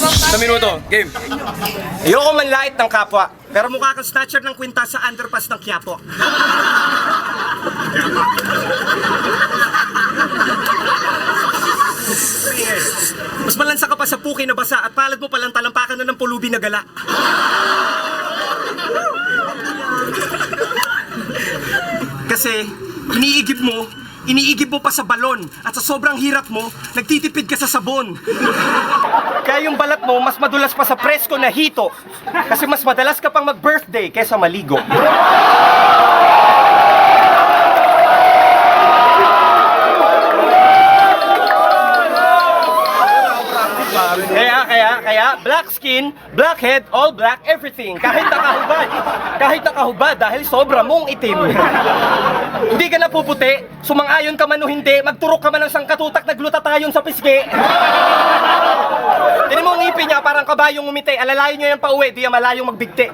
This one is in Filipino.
Sa minuto, game. Ayoko manlait ng kapwa, pero mukha kang snatcher ng kwintas sa underpass ng Quiapo. Mas malansa ka pa sa puki na basa at palad mo palang talampakan na ng pulubi na gala. Kasi iniigib mo pa sa balon at sa sobrang hirap mo, nagtitipid ka sa sabon. Kaya yung balat mo mas madulas pa sa presko na hito kasi mas madalas ka pang mag-birthday kaysa maligo. Kaya, black skin, black head, all black, everything. Kahit nakahubad dahil sobra mong itim. Hindi ka napuputi, sumang-ayon ka man o hindi, magturok ka man ng sangkatutak, naglutatayon sa pisngi. Tinan mo ang ngipin niya, parang kabayong umiti, alalayan niyo yan pa uwi, di yan malayong magbigti.